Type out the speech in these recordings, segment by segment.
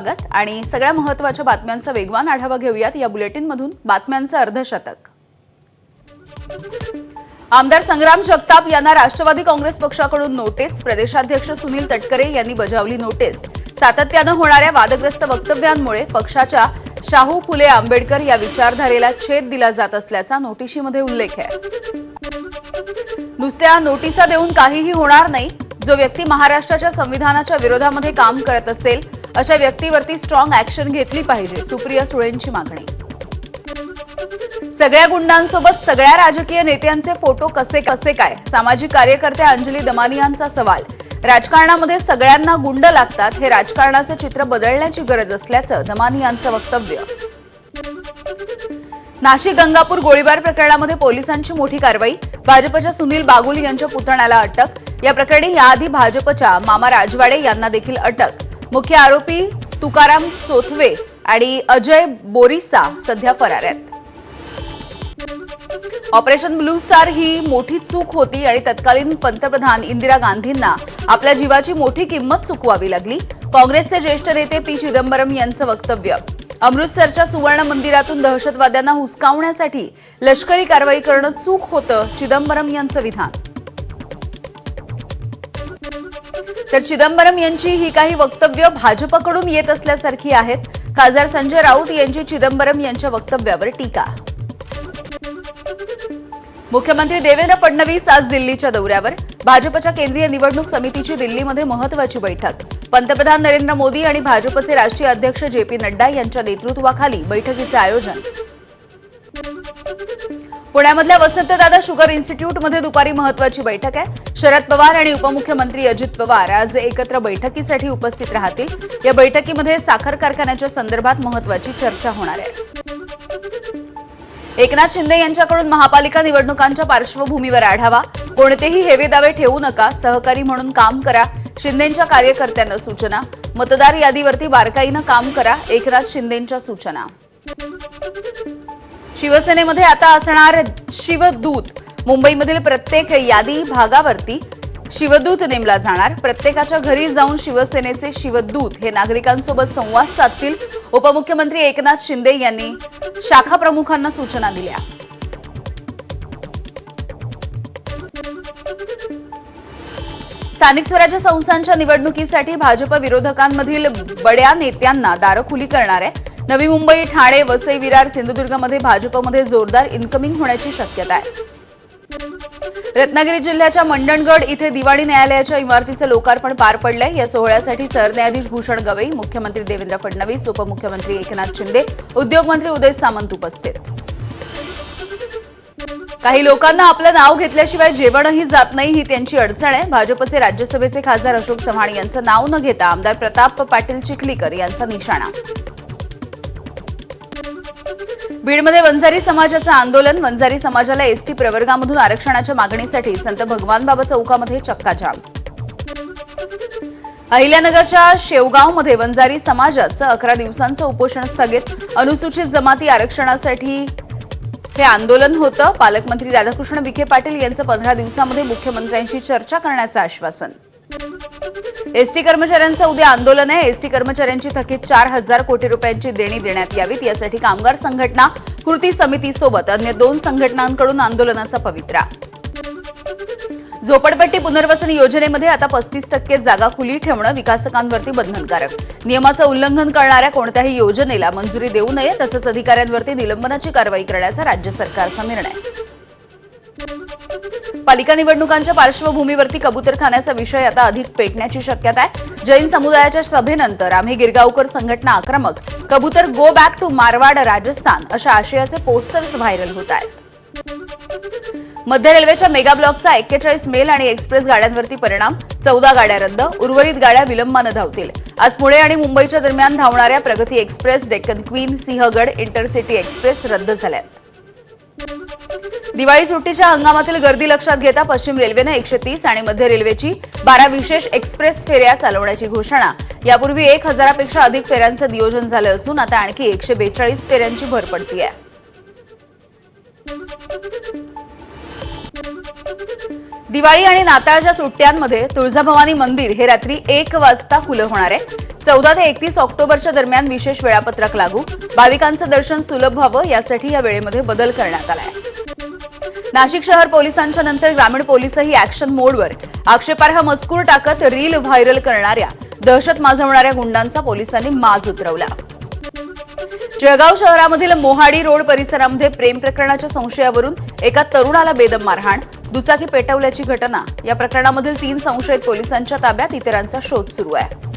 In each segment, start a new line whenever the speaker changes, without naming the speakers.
स्वागत आणि सगळ्या महत्त्वाच्या बातम्यांचा वेगवान आढावा घेऊयात या बुलेटिनमधून। बातम्यांचं अर्धशतक। आमदार संग्राम जगताप यांना राष्ट्रवादी काँग्रेस पक्षाकडून नोटीस। प्रदेशाध्यक्ष सुनील तटकरे यांनी बजावली नोटीस। सातत्याने होणाऱ्या वादग्रस्त वक्तव्यांमुळे पक्षाच्या शाहू फुले आंबेडकर या विचारधारेला छेद दिला जात असल्याचा नोटिशीमध्ये उल्लेख आहे। नुसत्या नोटिसा देऊन काहीही होणार नाही। जो व्यक्ती महाराष्ट्राच्या संविधानाच्या विरोधामध्ये काम करत असेल अशा व्यक्तीवरती स्ट्रॉंग ऍक्शन घेतली पाहिजे, सुप्रिया सुळेंची मागणी। सगळ्या गुंडांसोबत सगळ्या राजकीय नेत्यांचे फोटो कसे काय? सामाजिक कार्यकर्त्या अंजली दमानियांचा सवाल। राजकारणामध्ये सगळ्यांना गुंड लागतात, हे राजकारणाचं चित्र बदलण्याची गरज असल्याचं दमानियांचं वक्तव्य। नाशिक गंगापूर गोळीबार प्रकरणामध्ये पोलिसांची मोठी कारवाई। भाजपच्या सुनील बागुल यांच्या पुतण्याला अटक। या प्रकरणी याआधी भाजपच्या मामा राजवाडे यांना देखील अटक। मुख्य आरोपी तुकाराम चोथवे आणि अजय बोरिसा सध्या फरार आहेत। ऑपरेशन ब्लू स्टार ही मोठी चूक होती आणि तत्कालीन पंतप्रधान इंदिरा गांधींना आपल्या जीवाची मोठी किंमत चुकवावी लागली। काँग्रेसचे ज्येष्ठ नेते पी चिदंबरम यांचं वक्तव्य। अमृतसरच्या सुवर्ण मंदिरातून दहशतवाद्यांना हुसकावण्यासाठी लष्करी कारवाई करणं चूक होतं, चिदंबरम यांचं विधान। तर चिदंबरम यांची ही काही वक्तव्य भाजपकडून येत असल्यासारखी आहेत। खासदार संजय राऊत यांची चिदंबरम यांच्या वक्तव्यावर टीका। मुख्यमंत्री देवेंद्र फडणवीस आज दिल्लीच्या दौऱ्यावर। भाजपच्या केंद्रीय निवडणूक समितीची दिल्लीमध्ये महत्त्वाची बैठक। पंतप्रधान नरेंद्र मोदी आणि भाजपचे राष्ट्रीय अध्यक्ष जे.पी. नड्डा यांच्या नेतृत्वाखाली बैठकीचे आयोजन। पुण्यामधल्या वसंतदादा शुगर इन्स्टिट्यूटमध्ये दुपारी महत्त्वाची बैठक आहे। शरद पवार आणि उपमुख्यमंत्री अजित पवार आज एकत्र बैठकीसाठी उपस्थित राहतील। या बैठकीमध्ये साखर कारखान्याच्या संदर्भात महत्त्वाची चर्चा होणार आहे। एकनाथ शिंदे यांच्याकडून महापालिका निवडणुकांच्या पार्श्वभूमीवर आढावा। कोणतेही हेवे दावे ठेवू नका, सहकारी म्हणून काम करा, शिंदेंच्या कार्यकर्त्यांना सूचना। मतदार यादीवरती बारकाईनं काम करा, एकनाथ शिंदेंच्या सूचना। शिवसेनेमध्ये आता असणार शिवदूत। मुंबईमधील प्रत्येक यादी भागावरती शिवदूत नेमला जाणार। प्रत्येकाच्या घरी जाऊन शिवसेनेचे शिवदूत हे नागरिकांसोबत संवाद साधतील। उपमुख्यमंत्री एकनाथ शिंदे यांनी शाखा प्रमुखांना सूचना दिल्या। स्थानिक स्वराज्य संस्थांच्या निवडणुकीसाठी भाजप विरोधकांमधील बड्या नेत्यांना दारं खुली करणार आहे। नवी मुंबई, ठाणे, वसई, विरार, सिंधुदुर्गमध्ये भाजपमध्ये जोरदार इन्कमिंग होण्याची शक्यता आहे। रत्नागिरी जिल्ह्याच्या मंडणगड इथे दिवाणी न्यायालयाच्या इमारतीचं लोकार्पण पार पडलंय। या सोहळ्यासाठी सरन्यायाधीश भूषण गवई, मुख्यमंत्री देवेंद्र फडणवीस, उपमुख्यमंत्री एकनाथ शिंदे, उद्योगमंत्री उदय सामंत उपस्थित। काही लोकांना आपलं नाव घेतल्याशिवाय जेवणही जात नाही, ही त्यांची अडचण आहे। भाजपचे राज्यसभेचे खासदार अशोक चव्हाण यांचं नाव न घेता आमदार प्रताप पाटील चिखलीकर यांचा निशाणा। बीडमध्ये वंजारी समाजाचं आंदोलन। वंजारी समाजाला एसटी प्रवर्गामधून आरक्षणाच्या मागणीसाठी संत भगवानबाबा चौकामध्ये चक्काजाम। अहिल्यानगरच्या शेवगावमध्ये वंजारी समाजाचं 11 दिवसांचं उपोषण स्थगित। अनुसूचित जमाती आरक्षणासाठी हे आंदोलन होतं। पालकमंत्री राधाकृष्ण विखे पाटील यांचं 15 दिवसांमध्ये मुख्यमंत्र्यांशी चर्चा करण्याचं आश्वासन। एसटी कर्मचाऱ्यांचं उद्या आंदोलन आहे। एसटी कर्मचाऱ्यांची थकीत 4,000 कोटी रुपयांची देणी देण्यात यावीत, यासाठी कामगार संघटना कृती समितीसोबत अन्य 2 संघटनांकडून आंदोलनाचा पवित्रा। झोपडपट्टी पुनर्वसन योजनेमध्ये आता 35% जागा खुली ठेवणं विकासकांवरती बंधनकारक। नियमाचं उल्लंघन करणाऱ्या कोणत्याही योजनेला मंजुरी देऊ नये, तसंच अधिकाऱ्यांवरती निलंबनाची कारवाई करण्याचा राज्य सरकारचा निर्णय। पालिका निवडणुकांच्या पार्श्वभूमीवरती कबूतरखान्याचा विषय आता अधिक पेटण्याची शक्यता आहे। जैन समुदायाच्या सभेनंतर आम्ही गिरगावकर संघटना आक्रमक, कबूतर go back to Marwad Rajasthan अशा आशयाचे पोस्टर्स व्हायरल होत आहेत। मध्य रेल्वेच्या मेगा ब्लॉकचा 41 मेल आणि एक्सप्रेस गाड्यांवरती परिणाम। 14 गाड्या रद्द, उर्वरित गाड्या विलंबानं धावतील। आज पुणे आणि मुंबईच्या दरम्यान धावणाऱ्या प्रगती express, Deccan queen, Sinhagad, intercity express रद्द झाल्यात। दिवाळी सुट्टीच्या हंगामातील गर्दी लक्षात घेता पश्चिम रेल्वेने 130 आणि मध्य रेल्वेची 12 विशेष एक्सप्रेस फेऱ्या चालवण्याची घोषणा। यापूर्वी 1000पेक्षा अधिक फेऱ्यांचं नियोजन झालं असून आता आणखी 142 फेऱ्यांची भर पडतीये। दिवाळी आणि नाताळच्या सुट्ट्यांमध्ये तुळजाभवानी मंदिर हे रात्री 1 वाजता खुलं होणार आहे। 14 ते 31 ऑक्टोबरच्या दरम्यान विशेष वेळापत्रक लागू. भाविकांचं दर्शन सुलभ व्हावं यासाठी या वेळेमध्ये बदल करण्यात आलाय. नाशिक शहर पोलिसांच्या नंतर ग्रामीण पोलीसही ऍक्शन मोडवर. आक्षेपार्ह मजकूर टाकत रील व्हायरल करणाऱ्या, दहशत माजवणाऱ्या गुंडांचा पोलिसांनी माज उतरवला. जळगाव शहरामधील मोहाडी रोड परिसरामध्ये प्रेम प्रकरणाच्या संशयावरून एका तरुणाला बेदम मारहाण, दुचाकी पेटवल्याची घटना. या प्रकरणामधील 3 संशयित पोलिसांच्या ताब्यात, इतरांचा शोध सुरू आहे.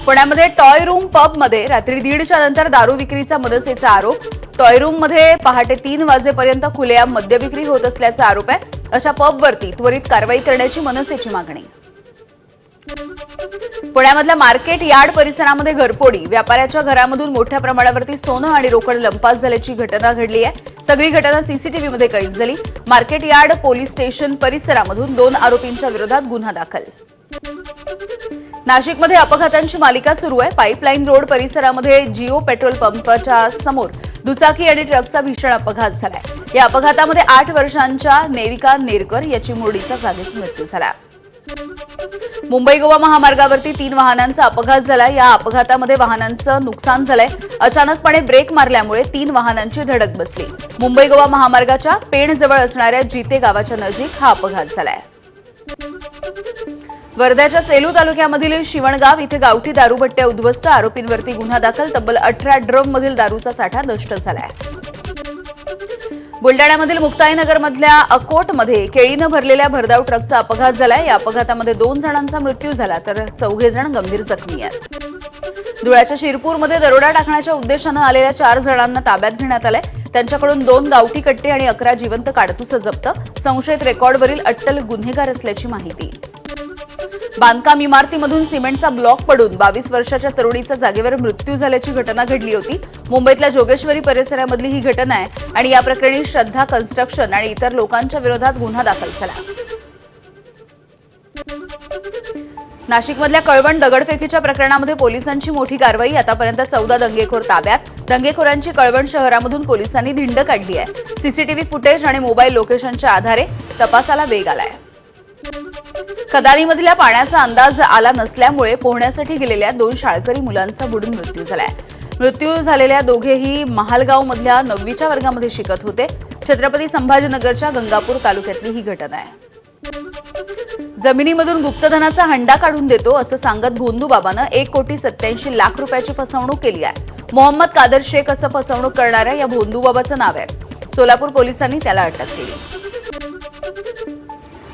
पुण्यामध्ये टॉय रूम पबमध्ये रात्री 1:30च्या नंतर दारू विक्रीचा मदसेचा आरोप. टॉय रूममध्ये पहाटे 3 वाजेपर्यंत खुलेआम मद्य विक्री होत असल्याचा आरोप आहे. अशा पबवरती त्वरित कारवाई करण्याची मनसेची मागणी. पुण्यामधल्या मार्केट यार्ड परिसरामध्ये घरफोडी. व्यापाऱ्याच्या घरामधून मोठ्या प्रमाणावरती सोनं आणि रोकड लंपास झाल्याची घटना घडली आहे. सगळी घटना सीसीटीव्हीमध्ये कैद झाली. मार्केट यार्ड पोलीस स्टेशन परिसरामधून 2 आरोपींच्या विरोधात गुन्हा दाखल. नाशिकमध्ये अपघातांची मालिका सुरू आहे. पाईपलाईन रोड परिसरामध्ये जिओ पेट्रोल पंपाच्या समोर दुचाकी आणि ट्रकचा भीषण अपघात झालाय. या अपघातामध्ये 8 वर्षांच्या नेविका नेरकर याची मुरडीचा जागीच मृत्यू झाला. मुंबई गोवा महामार्गावरती 3 वाहनांचा अपघात झाला. या अपघातामध्ये वाहनांचं नुकसान झालंय. अचानकपणे ब्रेक मारल्यामुळे 3 वाहनांची धडक बसली. मुंबई गोवा महामार्गाच्या पेणजवळ असणाऱ्या जिते गावाच्या नजीक हा अपघात झालाय. वर्ध्याच्या सेलू तालुक्यामधील शिवणगाव इथे गावठी दारूभट्ट्या उद्ध्वस्त. आरोपींवरती गुन्हा दाखल. तब्बल 18 ड्रममधील दारूचा साठा नष्ट झालाय. बुलडाण्यामधील मुक्ताईनगरमधल्या अकोटमध्ये केळीनं भरलेल्या भरधाव ट्रकचा अपघात झालाय. या अपघातामध्ये 2 जणांचा मृत्यू झाला तर 4 जण गंभीर जखमी आहेत. धुळ्याच्या शिरपूरमध्ये दरोडा टाकण्याच्या उद्देशानं आलेल्या 4 जणांना ताब्यात घेण्यात आलंय. त्यांच्याकडून 2 गावठी कट्टे आणि 11 जिवंत काडतुसं जप्त. संशयित रेकॉर्डवरील अट्टल गुन्हेगार असल्याची माहिती. बांधकाम इमारतीमधून सिमेंटचा ब्लॉक पडून 22 वर्षाच्या तरुणीचा जागेवर मृत्यू झाल्याची घटना घडली होती. मुंबईतल्या जोगेश्वरी परिसरामधली ही घटना आहे आणि या प्रकरणी श्रद्धा कन्स्ट्रक्शन आणि इतर लोकांच्या विरोधात गुन्हा दाखल झाला. नाशिकमधल्या कळवण दगडफेकीच्या प्रकरणामध्ये पोलिसांची मोठी कारवाई. आतापर्यंत 14 दंगेखोर ताब्यात. दंगेखोरांची कळवण शहरामधून पोलिसांनी धिंड काढली आहे. सीसीटीव्ही फुटेज आणि मोबाईल लोकेशनच्या आधारे तपासाला वेग आलाय. खदानीमधल्या पाण्याचा अंदाज आला नसल्यामुळे पोहण्यासाठी गेलेल्या 2 शाळकरी मुलांचा बुडून मृत्यू झालाय. मृत्यू झालेल्या दोघेही महालगावमधल्या 9वीच्या वर्गामध्ये शिकत होते. छत्रपती संभाजीनगरच्या गंगापूर तालुक्यातली ही घटना आहे. जमिनीमधून गुप्तधनाचा हंडा काढून देतो असं सांगत भोंदूबाबानं 1,87,00,000 रुपयाची फसवणूक केली आहे. मोहम्मद कादर शेख असं फसवणूक करणाऱ्या या भोंदूबाबाचं नाव आहे. सोलापूर पोलिसांनी त्याला अटक केली.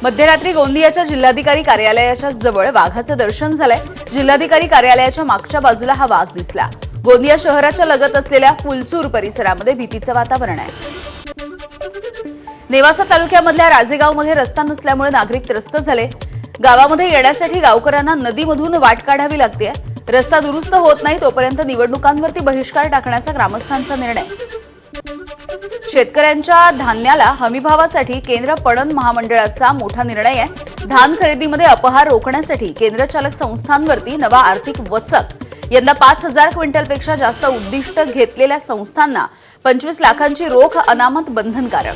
मध्यरात्री गोंदियाच्या जिल्हाधिकारी कार्यालयाच्या जवळ वाघाचं दर्शन झालंय. जिल्हाधिकारी कार्यालयाच्या मागच्या बाजूला हा वाघ दिसला. गोंदिया शहराच्या लगत असलेल्या फुलचूर परिसरामध्ये भीतीचं वातावरण आहे. नेवासा तालुक्यामधल्या राजेगावमध्ये रस्ता नसल्यामुळे नागरिक त्रस्त झाले. गावामध्ये येण्यासाठी गावकऱ्यांना नदीमधून वाट काढावी लागते. रस्ता दुरुस्त होत नाही तोपर्यंत निवडणुकांवरती बहिष्कार टाकण्याचा ग्रामस्थांचा निर्णय. शेतकऱ्यांच्या धान्याला हमीभावासाठी केंद्र पणन महामंडळाचा मोठा निर्णय आहे. धान खरेदीमध्ये अपहार रोखण्यासाठी केंद्रचालक संस्थांवरती नवा आर्थिक वचक. यंदा 5,000 क्विंटलपेक्षा जास्त उद्दिष्ट घेतलेल्या संस्थांना 25 लाखांची रोख अनामत बंधनकारक.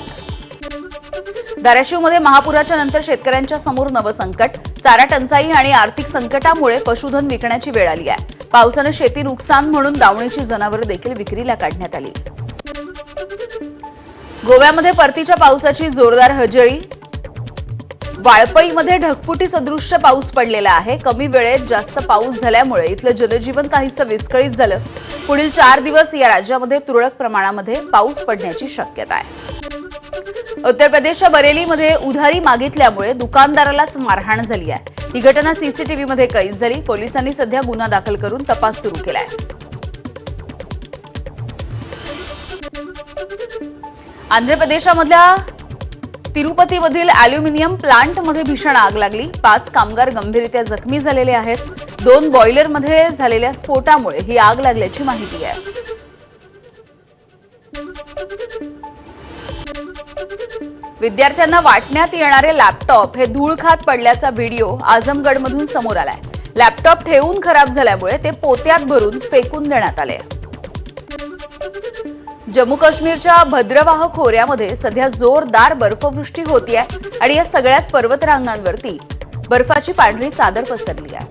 धाराशिवमध्ये महापुराच्या नंतर शेतकऱ्यांच्या समोर नवं संकट. चारा टंचाई आणि आर्थिक संकटामुळे पशुधन विकण्याची वेळ आली आहे. पावसानं शेती नुकसान म्हणून दावणीची जनावरं देखील विक्रीला काढण्यात आली. गोव्यामध्ये परतीच्या पावसाची जोरदार हजेरी. वाळपईमध्ये ढगफुटी सदृश्य पाऊस पडलेला आहे. कमी वेळेत जास्त पाऊस झाल्यामुळे इथलं जनजीवन काहीसं विस्कळीत झालं. पुढील 4 दिवस या राज्यामध्ये तुरळक प्रमाणामध्ये पाऊस पडण्याची शक्यता आहे. उत्तर प्रदेशच्या बरेलीमध्ये उधारी मागितल्यामुळे दुकानदारालाच मारहाण झाली आहे. ही घटना सीसीटीव्हीमध्ये कैद झाली. पोलिसांनी सध्या गुन्हा दाखल करून तपास सुरू केलाय. आंध्र प्रदेशामधल्या तिरुपतीमधील अॅल्युमिनियम प्लांटमध्ये भीषण आग लागली. 5 कामगार गंभीररित्या जखमी झालेले आहेत. 2 बॉयलरमध्ये झालेल्या स्फोटामुळे ही आग लागल्याची माहिती आहे. विद्यार्थ्यांना वाटण्यात येणारे लॅपटॉप हे धूळ खात पडल्याचा व्हिडिओ आझमगडमधून समोर आलाय. लॅपटॉप ठेवून खराब झाल्यामुळे ते पोत्यात भरून फेकून देण्यात आले. जम्मू काश्मीरच्या भद्रवाह खोऱ्यामध्ये सध्या जोरदार बर्फवृष्टी होतीये आणि या सगळ्याच पर्वतरांगांवरती बर्फाची पांढरी चादर पसरली आहे.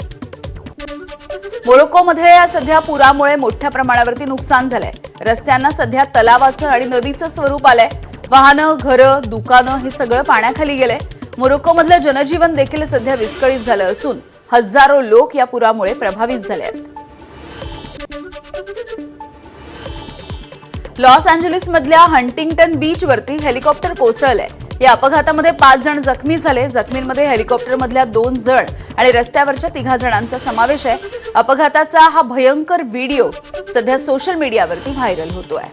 मोरोक्कोमध्ये सध्या पुरामुळे मोठ्या प्रमाणावरती नुकसान झालंय. रस्त्यांना सध्या तलावाचं आणि नदीचं स्वरूप आलंय. वाहनं, घरं, दुकानं हे सगळं पाण्याखाली गेलंय. मोरोक्कोमधलं जनजीवन देखील सध्या विस्कळीत झालं असून हजारो लोक या पुरामुळे प्रभावित झाले आहेत. लॉस एंजेलिसमधल्या हंटिंग्टन बीचवरती हेलिकॉप्टर कोसळलंय. या अपघातामध्ये 5 जण जखमी झाले. जखमींमध्ये हेलिकॉप्टरमधल्या 2 जण आणि रस्त्यावरच्या 3 जणांचा समावेश आहे. अपघाताचा हा भयंकर व्हिडिओ सध्या सोशल मीडियावरती व्हायरल होतोय.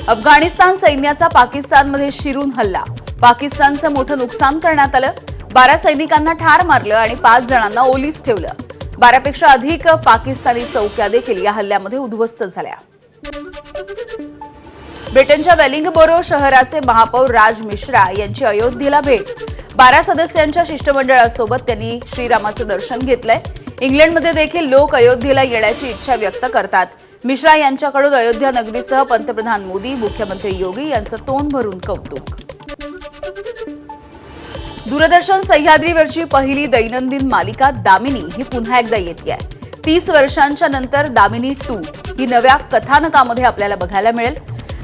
अफगाणिस्तान सैन्याचा पाकिस्तानमध्ये शिरून हल्ला. पाकिस्तानचं मोठं नुकसान करण्यात आलं. 12 सैनिकांना ठार मारलं आणि 5 जणांना ओलीस ठेवलं. 12 पेक्षा अधिक पाकिस्तानी चौक्या देखील या हल्ल्यामध्ये उद्ध्वस्त झाल्या. ब्रिटनच्या वेलिंगबोरो शहराचे महापौर राज मिश्रा यांची अयोध्येला भेट. 12 सदस्यांच्या शिष्टमंडळासोबत त्यांनी श्रीरामाचं दर्शन घेतलंय. इंग्लंडमध्ये देखील लोक अयोध्येला येण्याची इच्छा व्यक्त करतात. मिश्रा यांच्याकडून अयोध्या नगरीसह पंतप्रधान मोदी, मुख्यमंत्री योगी यांचं तोंड भरून कौतुक. दूरदर्शन सह्याद्रीवरची पहिली दैनंदिन मालिका दामिनी ही पुन्हा एकदा येतेय. 30 वर्षांच्या नंतर दामिनी 2 ही नव्या कथानकामध्ये आपल्याला बघायला मिळेल.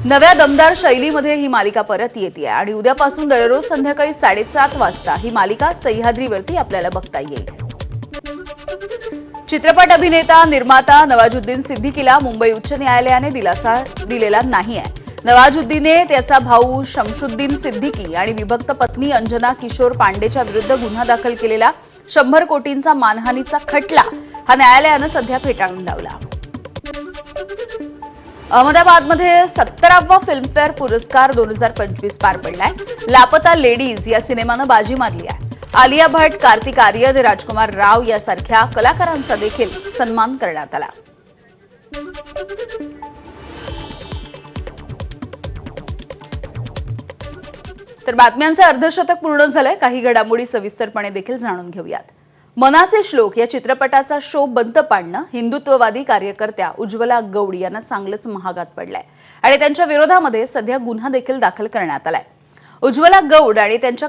नव्या दमदार शैलीमध्ये ही मालिका परत येतेय आणि उद्यापासून दररोज संध्याकाळी 7:30 वाजता ही मालिका सह्याद्रीवरती आपल्याला बघता येईल. चित्रपट अभिनेता निर्माता नवाजुद्दीन सिद्दीकीला मुंबई उच्च न्यायालयाने दिलासा दिलेला नाहीये. नवाजुद्दीनने त्याचा भाऊ शमशुद्दीन सिद्दीकी आणि विभक्त पत्नी अंजना किशोर पांडेच्या विरुद्ध गुन्हा दाखल केलेला 100 कोटींचा मानहानीचा खटला हा न्यायालयानं सध्या फेटाळून लावला. अहमदाबादमध्ये 17वा फिल्मफेअर पुरस्कार 2025 पार पडलाय. लापता लेडीज या सिनेमानं बाजी मारली आहे. आलिया भट्ट, कार्तिक आर्यन, राजकुमार राव यासारख्या कलाकारांचा देखील सन्मान करण्यात आला. तर बातम्यांचे अर्धशतक पूर्ण झालंय. काही घडामोडी सविस्तरपणे देखील जाणून घेऊयात. मनाचे श्लोक या चित्रपटाचा शो बंद पाडणं हिंदुत्ववादी कार्यकर्त्या उज्ज्वला गौड यांना चांगलंच महागात पडलंय आणि त्यांच्या विरोधामध्ये सध्या गुन्हा देखील दाखल करण्यात आलाय. उज्ज्वला गौड आणि त्यांच्या